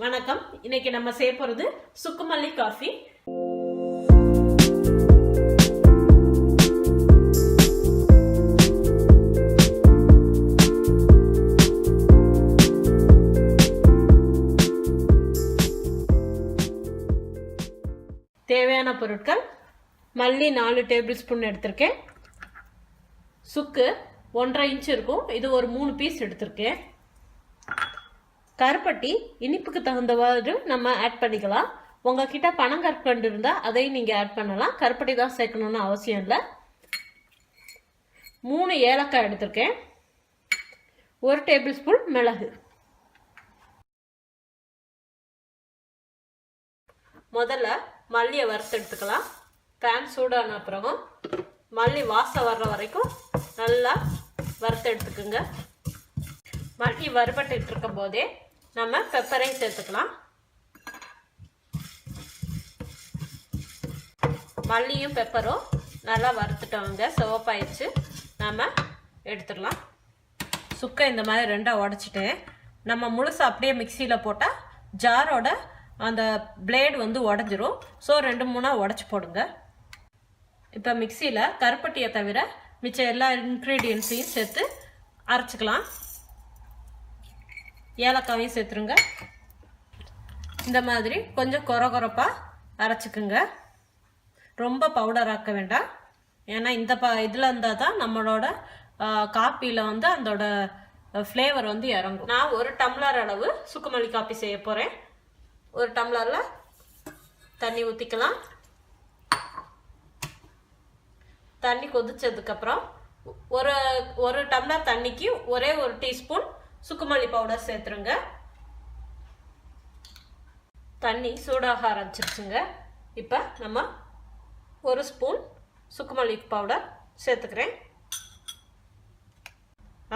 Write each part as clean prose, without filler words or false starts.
வணக்கம். இன்னைக்கு நம்ம செய்ய போறது சுக்குமல்லி காஃபி. தேவையான பொருட்கள்: மல்லி 4 டேபிள் ஸ்பூன் எடுத்திருக்கேன். சுக்கு 1.5 இன்ச் இருக்கும், இது ஒரு 3 பீஸ் எடுத்திருக்கேன். கருப்பட்டி இனிப்புக்கு தகுந்தவாறு நம்ம ஆட் பண்ணிக்கலாம். உங்ககிட்ட பனங்கற்கண்டு இருந்தால் அதையும் நீங்கள் ஆட் பண்ணலாம். கருப்பட்டி தான் சேர்க்கணும்னு அவசியம் இல்லை. 3 ஏலக்காய் எடுத்திருக்கேன். 1 டேபிள் ஸ்பூன் மிளகு. முதல்ல மல்லியை வறுத்து எடுத்துக்கலாம். பேன் சூடான அப்புறம் மல்லி வாசம் வர்ற வரைக்கும் நல்லா வறுத்து எடுத்துக்குங்க. மல்லி வறுபட்டு இருக்கும் போதே நம்ம பெப்பரையும் சேர்த்துக்கலாம். மல்லியும் பெப்பரும் நல்லா வறுத்துட்டோங்க, சிவப்பாயிடுச்சு. நம்ம எடுத்துடலாம். சுக்கை இந்த மாதிரி 2ஆக உடச்சிட்டேன். நம்ம முழுசு அப்படியே மிக்சியில் போட்டால் ஜாரோட அந்த பிளேடு வந்து உடஞ்சிரும். ஸோ 2-3 உடச்சி போடுங்க. இப்போ மிக்சியில் கருப்பட்டியை தவிர மிச்ச எல்லா இன்க்ரீடியன்ஸையும் சேர்த்து அரைச்சிக்கலாம். ஏலக்காயும் சேர்த்துருங்க. இந்த மாதிரி கொஞ்சம் கொரகொரப்பாக அரைச்சிக்குங்க. ரொம்ப பவுடர் ஆக்க வேண்டாம். ஏன்னா இந்த இதில் இருந்தால் தான் நம்மளோட காப்பியில் வந்து அதோட ஃப்ளேவர் வந்து இறங்கும். நான் 1 டம்ளர் அளவு சுக்குமல்லி காப்பி செய்ய போகிறேன். 1 டம்ளரில் தண்ணி ஊற்றிக்கலாம். தண்ணி கொதிச்சதுக்கப்புறம் ஒரு டம்ளர் தண்ணிக்கு ஒரே 1 டீஸ்பூன் சுக்குமல்லி பவுடர் சேர்த்துருங்க. தண்ணி சூடாக ஆரம்பிச்சிருச்சுங்க. இப்போ நம்ம 1 ஸ்பூன் சுக்குமல்லி பவுடர் சேர்த்துக்கிறேன்.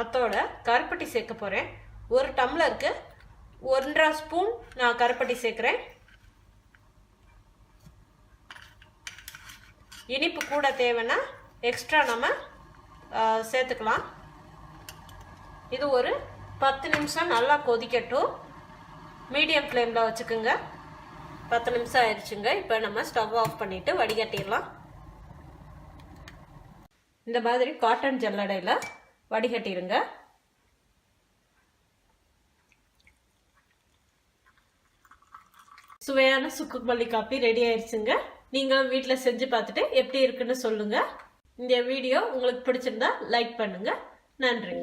அதோட கருப்பட்டி சேர்க்க போகிறேன். 1 டம்ளருக்கு 1.5 ஸ்பூன் நான் கருப்பட்டி சேர்க்குறேன். இனிப்பு கூட தேவைன்னா எக்ஸ்ட்ரா நம்ம சேர்த்துக்கலாம். இது ஒரு 10 நிமிஷம் நல்லா கொதிக்கட்டும். மீடியம் ஃப்ளேமில் வச்சுக்கோங்க. 10 நிமிஷம் ஆயிடுச்சுங்க. இப்போ நம்ம ஸ்டவ் ஆஃப் பண்ணிவிட்டு வடிகட்டிடலாம். இந்த மாதிரி காட்டன் ஜல்லடையில் வடிகட்டிடுங்க. சுவையான சுக்குமல்லி காப்பி ரெடி ஆயிடுச்சுங்க. நீங்கள் வீட்டில் செஞ்சு பார்த்துட்டு எப்படி இருக்குன்னு சொல்லுங்கள். இந்த வீடியோ உங்களுக்கு பிடிச்சிருந்தா லைக் பண்ணுங்கள். நன்றி.